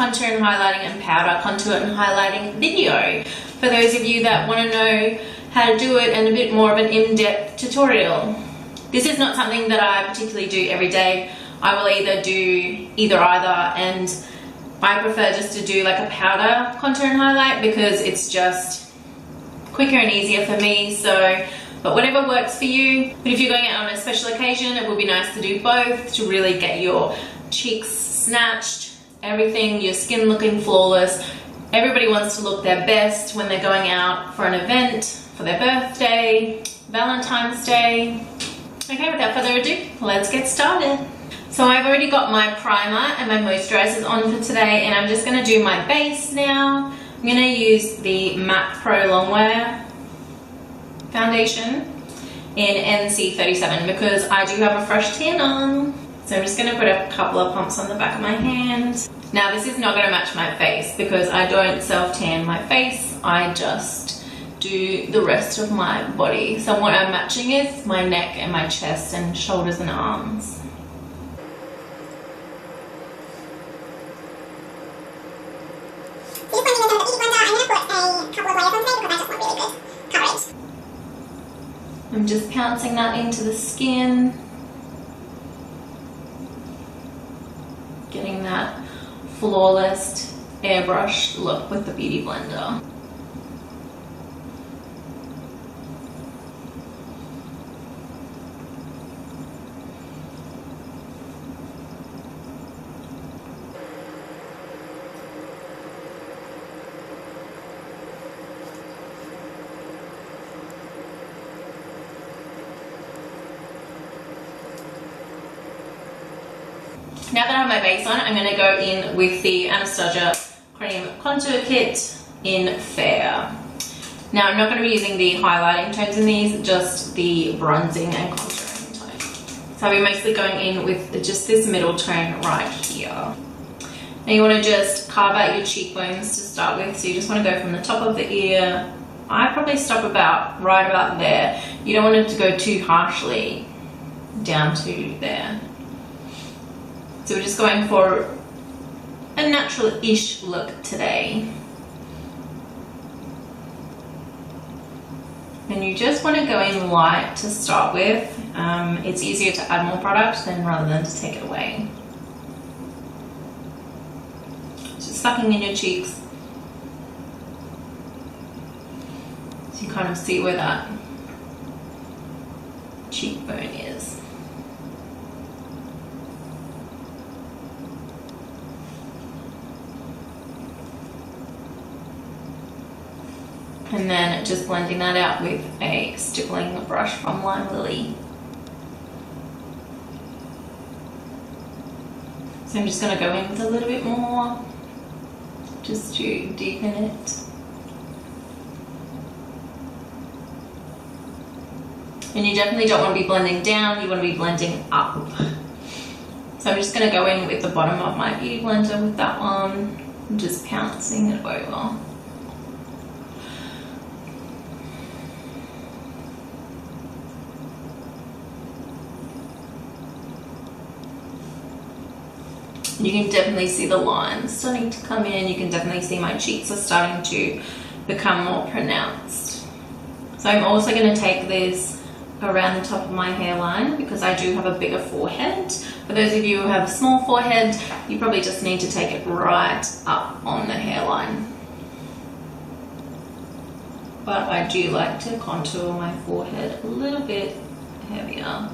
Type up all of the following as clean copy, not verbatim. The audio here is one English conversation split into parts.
contour and highlighting and powder contour and highlighting video for those of you that want to know how to do it and a bit more of an in-depth tutorial. This is not something that I particularly do every day. I will either do either, and I prefer just to do like a powder contour and highlight because it's just quicker and easier for me. So, but whatever works for you. But if you're going out on a special occasion, it would be nice to do both to really get your cheeks snatched, everything, your skin looking flawless. Everybody wants to look their best when they're going out for an event, for their birthday, Valentine's Day. Okay, without further ado, let's get started. So I've already got my primer and my moisturizers on for today, and I'm just going to do my base now. I'm going to use the MAC Pro Longwear foundation in NC37 because I do have a fresh tan on. So I'm just going to put a couple of pumps on the back of my hand. Now this is not going to match my face because I don't self-tan my face. I just do the rest of my body. So what I'm matching is my neck and my chest and shoulders and arms. I'm just pouncing that into the skin, getting that flawless airbrush look with the Beauty Blender. Now that I have my base on, I'm going to go in with the Anastasia Cream Contour Kit in Fair. Now I'm not going to be using the highlighting tones in these, just the bronzing and contouring tones. So I'll be mostly going in with just this middle tone right here. Now you want to just carve out your cheekbones to start with, so you just want to go from the top of the ear. I probably stop right about there. You don't want it to go too harshly down to there. So we're just going for a natural-ish look today. And you just want to go in light to start with. It's easier to add more product rather than to take it away. Just sucking in your cheeks. So you kind of see where that cheekbone is. And then just blending that out with a stippling brush from Lime Lily. So I'm just going to go in with a little bit more, just to deepen it. And you definitely don't want to be blending down, you want to be blending up. So I'm just going to go in with the bottom of my Beauty Blender with that one, and just pouncing it over. You can definitely see the lines starting to come in. You can definitely see my cheeks are starting to become more pronounced. So I'm also going to take this around the top of my hairline because I do have a bigger forehead. For those of you who have a small forehead, you probably just need to take it right up on the hairline. But I do like to contour my forehead a little bit heavier,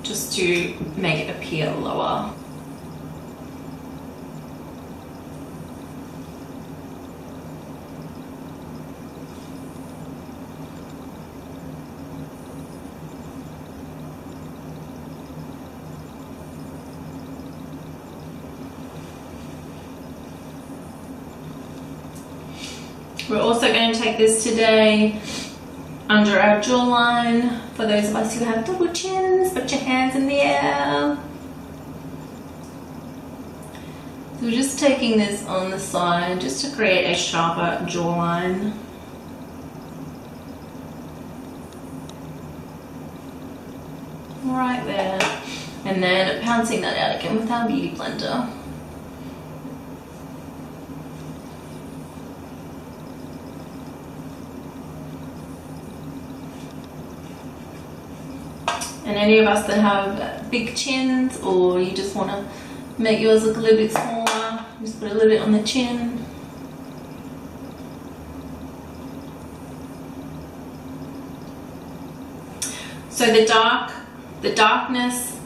just to make it appear lower. We're also going to take this today under our jawline. For those of us who have double chins, put your hands in the air. So we're just taking this on the side just to create a sharper jawline. Right there. And then pouncing that out again with our Beauty Blender. And any of us that have big chins, or you just want to make yours look a little bit smaller, just put a little bit on the chin. So the darkness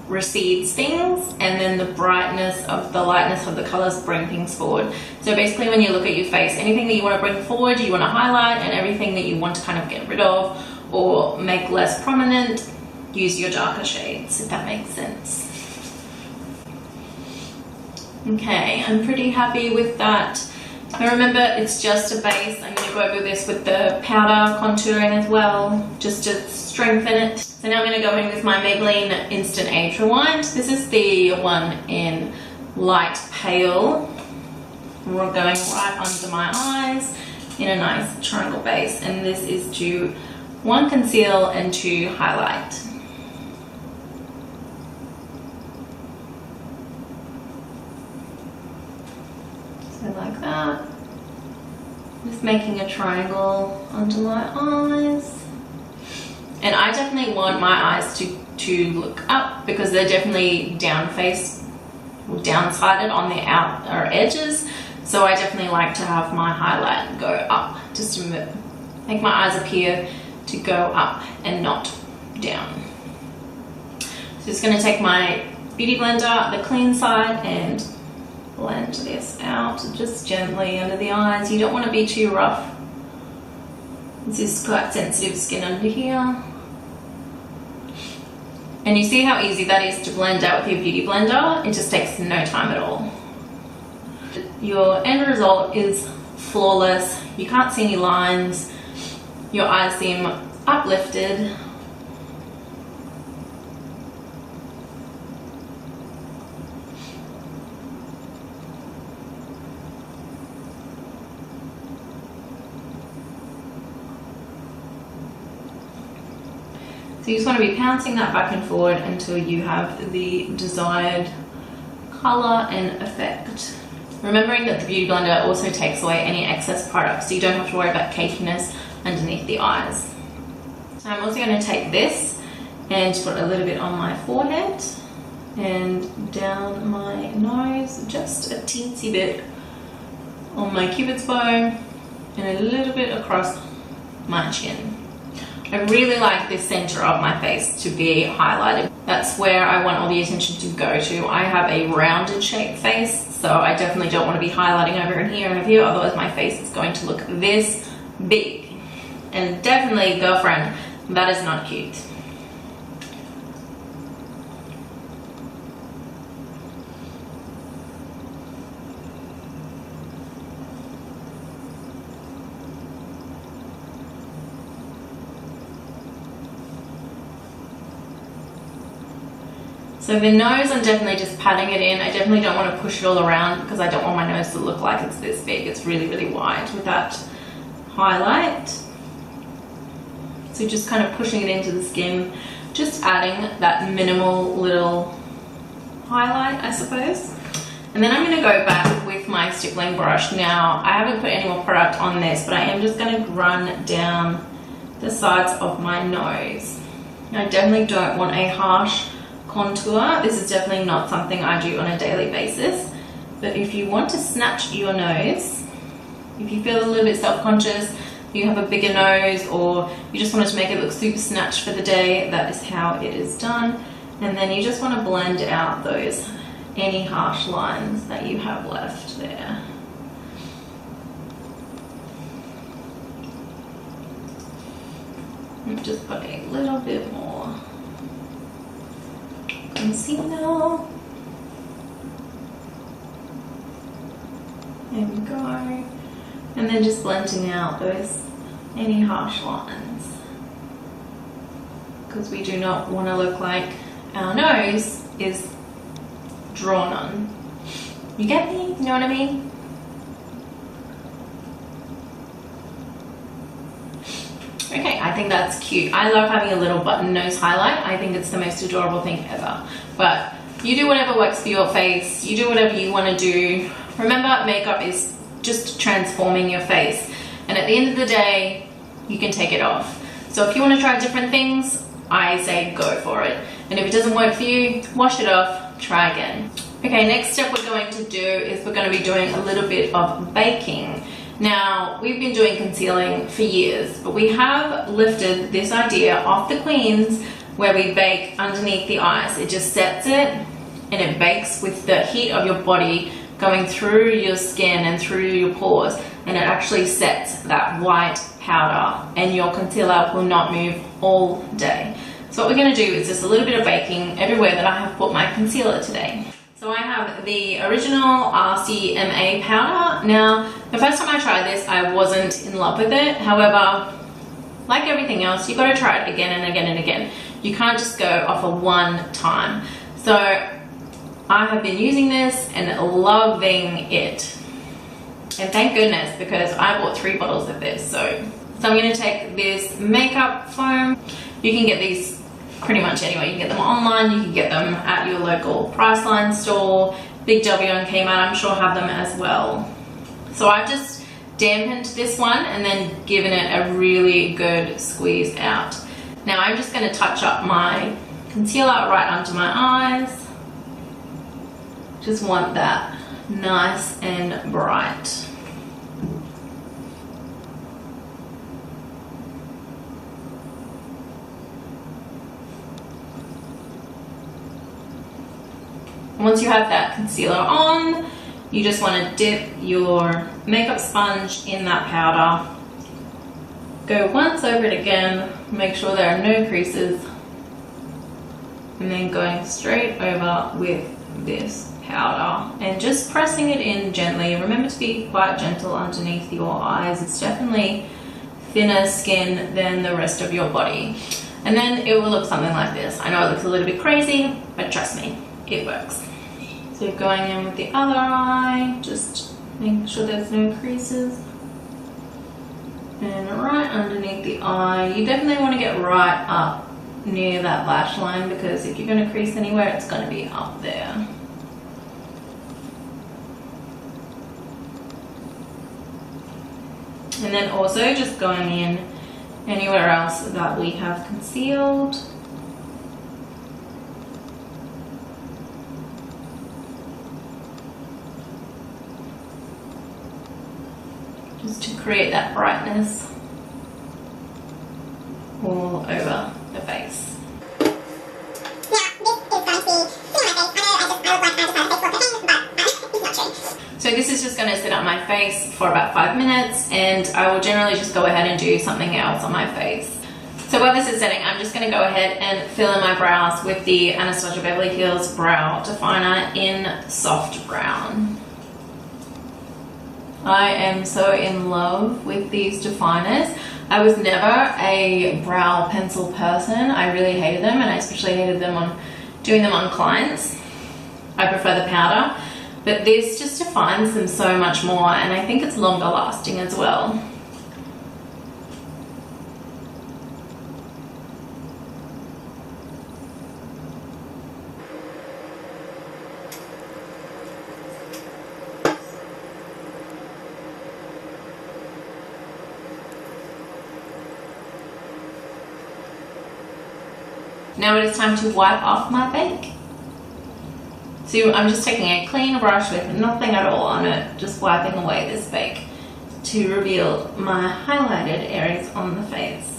recedes things, and then the brightness of the lightness of the colors bring things forward. So basically when you look at your face, anything that you want to bring forward, you want to highlight, and everything that you want to kind of get rid of or make less prominent, use your darker shades, if that makes sense. Okay, I'm pretty happy with that. Now remember, it's just a base. I'm going to go over this with the powder contouring as well, just to strengthen it. So now I'm going to go in with my Maybelline Instant Age Rewind. This is the one in light pale. We're going right under my eyes in a nice triangle base. And this is to 1, conceal, and 2, highlight. So like that. Just making a triangle under my eyes. And I definitely want my eyes to look up, because they're definitely down-faced or down-sided on the outer edges. So I definitely like to have my highlight go up, just to make my eyes appear to go up and not down. So just going to take my Beauty Blender, the clean side, and blend this out just gently under the eyes. You don't want to be too rough. This is quite sensitive skin under here. And you see how easy that is to blend out with your Beauty Blender? It just takes no time at all. Your end result is flawless. You can't see any lines. Your eyes seem uplifted. So you just want to be pouncing that back and forward until you have the desired color and effect. Remembering that the Beauty Blender also takes away any excess product, so you don't have to worry about cakiness underneath the eyes. So I'm also going to take this and put a little bit on my forehead and down my nose, just a teensy bit on my cupid's bow, and a little bit across my chin. I really like this center of my face to be highlighted. That's where I want all the attention to go to. I have a rounded shaped face, so I definitely don't want to be highlighting over in here and over here, otherwise my face is going to look this big. And definitely, girlfriend, that is not cute. So the nose, I'm definitely just patting it in. I definitely don't want to push it all around, because I don't want my nose to look like it's this big. It's really, really wide with that highlight. So just kind of pushing it into the skin, just adding that minimal little highlight, I suppose. And then I'm going to go back with my stippling brush. Now, I haven't put any more product on this, but I am just going to run down the sides of my nose. I definitely don't want a harsh contour. This is definitely not something I do on a daily basis, but if you want to snatch your nose, if you feel a little bit self-conscious, you have a bigger nose, or you just wanted to make it look super snatched for the day, that is how it is done. And then you just want to blend out those any harsh lines that you have left there. And just put a little bit more concealer. There we go. And then just blending out those any harsh lines, because we do not want to look like our nose is drawn on. You get me? You know what I mean? Okay, I think that's cute. I love having a little button nose highlight. I think it's the most adorable thing ever. But you do whatever works for your face. You do whatever you want to do. Remember, makeup is just transforming your face. And at the end of the day, you can take it off. So if you want to try different things, I say go for it. And if it doesn't work for you, wash it off, try again. Okay, next step we're going to do is we're going to be doing a little bit of baking. Now, we've been doing concealing for years, but we have lifted this idea off the queens where we bake underneath the eyes. It just sets it and it bakes with the heat of your body going through your skin and through your pores, and it actually sets that white powder and your concealer will not move all day. So what we're going to do is just a little bit of baking everywhere that I have put my concealer today. So I have the original RCMA powder. Now, the first time I tried this, I wasn't in love with it. However, like everything else, you've got to try it again and again and again. You can't just go off of one time. So I have been using this and loving it. And thank goodness, because I bought 3 bottles of this. So I'm going to take this makeup foam. You can get these pretty much anywhere. You can get them online, you can get them at your local Priceline store. Big W and Kmart, I'm sure, have them as well. So I've just dampened this one and then given it a really good squeeze out. Now I'm just going to touch up my concealer right under my eyes. Just want that nice and bright. Once you have that concealer on, you just want to dip your makeup sponge in that powder. Go once over it again, make sure there are no creases, and then going straight over with this powder and just pressing it in gently. Remember to be quite gentle underneath your eyes. It's definitely thinner skin than the rest of your body. And then it will look something like this. I know it looks a little bit crazy, but trust me, it works. So going in with the other eye, just making sure there's no creases. And right underneath the eye, you definitely want to get right up near that lash line, because if you're going to crease anywhere, it's going to be up there. And then also just going in anywhere else that we have concealed. Just to create that brightness all over the face. So this is just going to sit on my face for about 5 minutes, and I will generally just go ahead and do something else on my face. So while this is setting, I'm just going to go ahead and fill in my brows with the Anastasia Beverly Hills Brow Definer in Soft Brown. I am so in love with these definers. I was never a brow pencil person. I really hated them, and I especially hated them on doing them on clients. I prefer the powder, but this just defines them so much more, and I think it's longer lasting as well. Now it is time to wipe off my bake. So I'm just taking a clean brush with nothing at all on it, just wiping away this bake to reveal my highlighted areas on the face.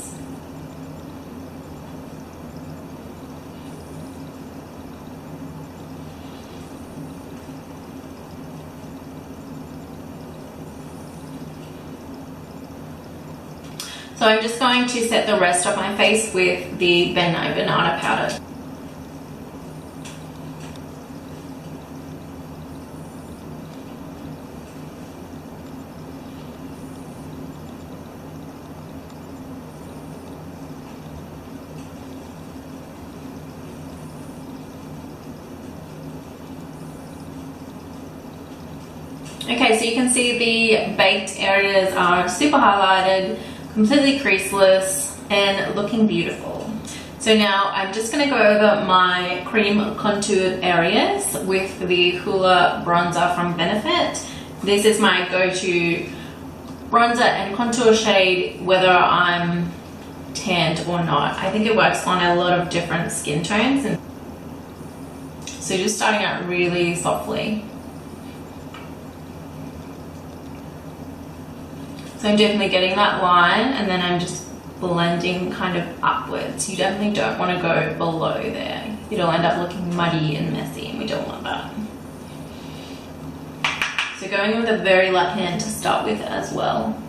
So I'm just going to set the rest of my face with the banana powder. Okay, so you can see the baked areas are super highlighted, completely creaseless, and looking beautiful. So now I'm just going to go over my cream contoured areas with the HOOLA bronzer from Benefit. This is my go-to bronzer and contour shade, whether I'm tanned or not. I think it works on a lot of different skin tones. And so just starting out really softly. So I'm definitely getting that line, and then I'm just blending kind of upwards. You definitely don't want to go below there. It'll end up looking muddy and messy, and we don't want that. So going in with a very light hand to start with as well.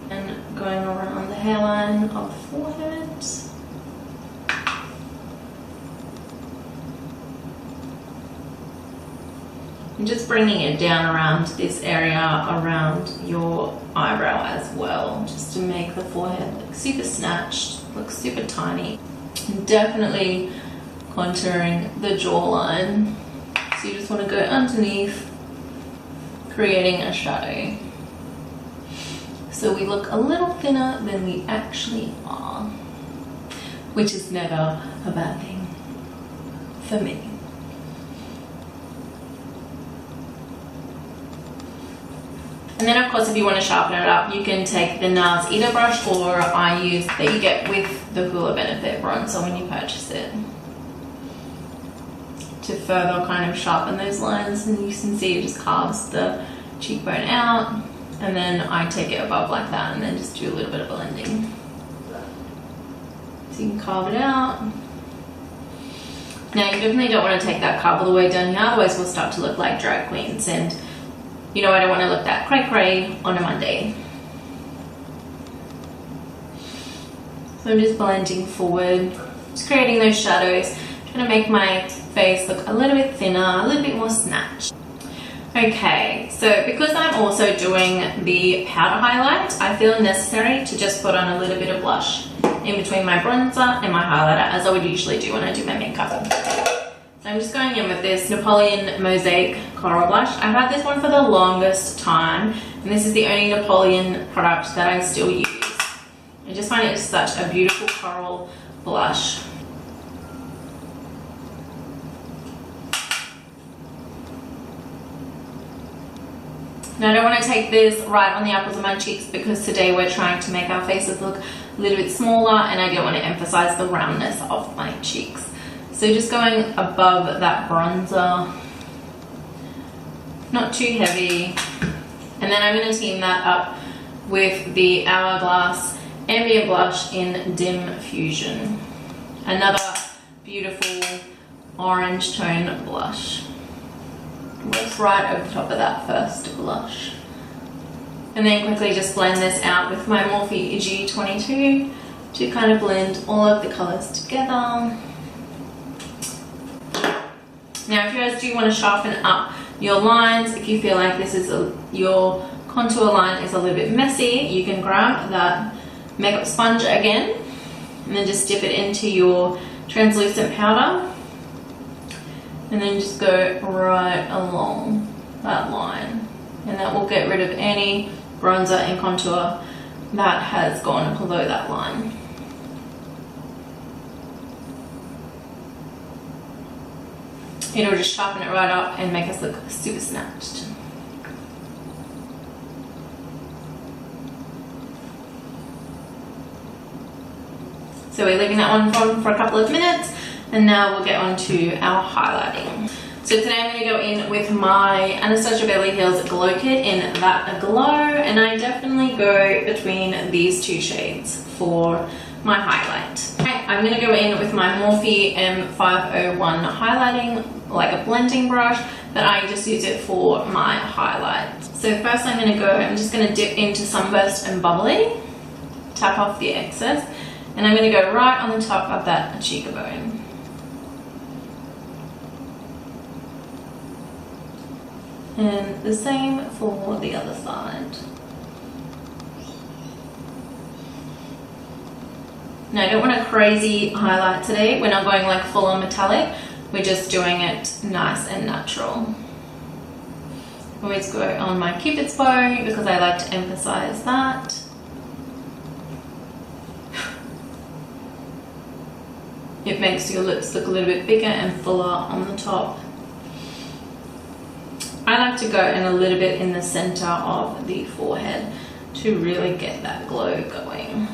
And going around the hairline of the forehead. And just bringing it down around this area around your eyebrow as well, just to make the forehead look super snatched, look super tiny. And definitely contouring the jawline. So you just want to go underneath, creating a shadow. So we look a little thinner than we actually are, which is never a bad thing for me. And then of course, if you want to sharpen it up, you can take the NARS Eater brush, or I use that you get with the HOOLA Benefit bronzer when you purchase it, to further kind of sharpen those lines. And you can see it just carves the cheekbone out, and then I take it above like that and then just do a little bit of blending. So you can carve it out. Now you definitely don't want to take that carve all the way down here, otherwise we'll start to look like drag queens, and you know, I don't want to look that cray-cray on a Monday. So I'm just blending forward, just creating those shadows, trying to make my face look a little bit thinner, a little bit more snatched. Okay, so because I'm also doing the powder highlight, I feel necessary to just put on a little bit of blush in between my bronzer and my highlighter, as I would usually do when I do my makeup. So I'm just going in with this Napoleon MOSAIC Coral Blush. I've had this one for the longest time, and this is the only Napoleon product that I still use. I just find it such a beautiful coral blush. Now I don't want to take this right on the apples of my cheeks, because today we're trying to make our faces look a little bit smaller, and I don't want to emphasize the roundness of my cheeks. So just going above that bronzer, not too heavy. And then I'm going to team that up with the Hourglass Ambient Blush in Dim Fusion. Another beautiful orange tone blush. Works right over the top of that first blush. And then quickly just blend this out with my Morphe G22 to kind of blend all of the colours together. Now if you guys do want to sharpen up your lines, if you feel like this is your contour line is a little bit messy, you can grab that makeup sponge again and then just dip it into your translucent powder, and then just go right along that line, and that will get rid of any bronzer and contour that has gone below that line. It'll just sharpen it right up and make us look super snatched. So we're leaving that one on for a couple of minutes, and now we'll get on to our highlighting. So today I'm going to go in with my Anastasia Beverly Hills Glow Kit in That Glow, and I definitely go between these two shades for my highlight. Okay, I'm going to go in with my Morphe M501 highlighting, like a blending brush, but I just use it for my highlight. So first I'm just going to dip into Sunburst and Bubbly, tap off the excess, and I'm going to go right on the top of that cheekbone. And the same for the other side. Now I don't want a crazy highlight today. We're not going like full on metallic. We're just doing it nice and natural. Always go on my Cupid's bow because I like to emphasize that. It makes your lips look a little bit bigger and fuller on the top. I like to go in a little bit in the center of the forehead to really get that glow going.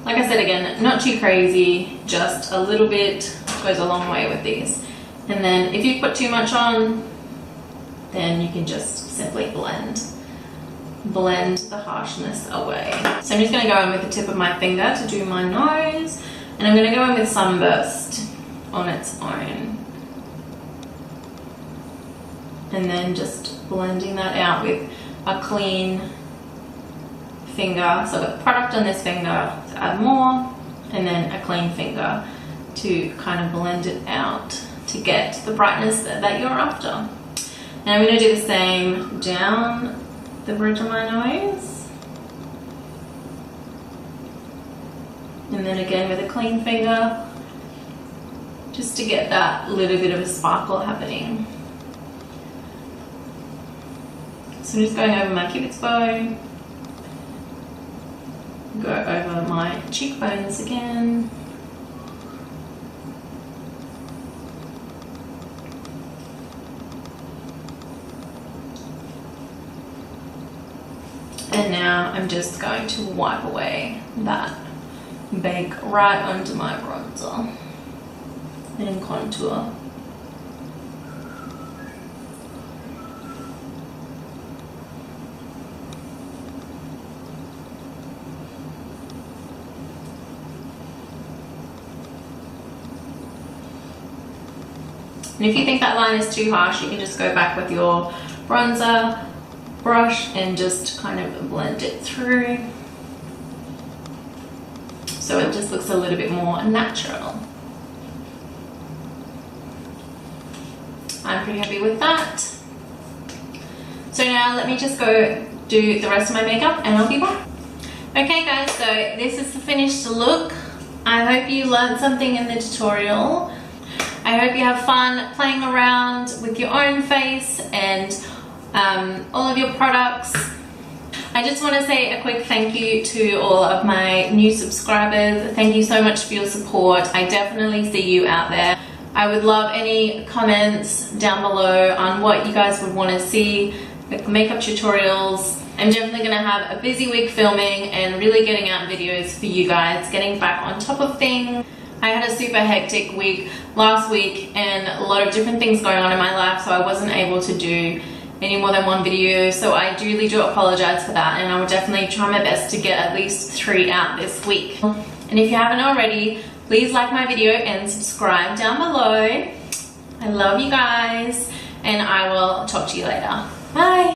Like I said again, not too crazy, just a little bit goes a long way with these. And then if you put too much on, then you can just simply blend the harshness away. So I'm just gonna go in with the tip of my finger to do my nose, and I'm gonna go in with Sunburst on its own. And then just blending that out with a clean finger. So I've got product on this finger to add more, and then a clean finger to kind of blend it out to get the brightness that you're after. And I'm going to do the same down the bridge of my nose. And then again with a clean finger, just to get that little bit of a sparkle happening. So I'm just going over my cupid's bow, go over my cheekbones again. And now I'm just going to wipe away that bake right onto my bronzer and contour. And if you think that line is too harsh, you can just go back with your bronzer brush and just kind of blend it through so it just looks a little bit more natural. I'm pretty happy with that. So now let me just go do the rest of my makeup and I'll be back. Okay guys, so this is the finished look. I hope you learned something in the tutorial. I hope you have fun playing around with your own face and all of your products. I just want to say a quick thank you to all of my new subscribers. Thank you so much for your support. I definitely see you out there. I would love any comments down below on what you guys would want to see, like makeup tutorials. I'm definitely going to have a busy week filming and really getting out videos for you guys, getting back on top of things. I had a super hectic week last week and a lot of different things going on in my life, so I wasn't able to do any more than one video, so I really do apologize for that, and I will definitely try my best to get at least 3 out this week. And if you haven't already, please like my video and subscribe down below. I love you guys, and I will talk to you later. Bye!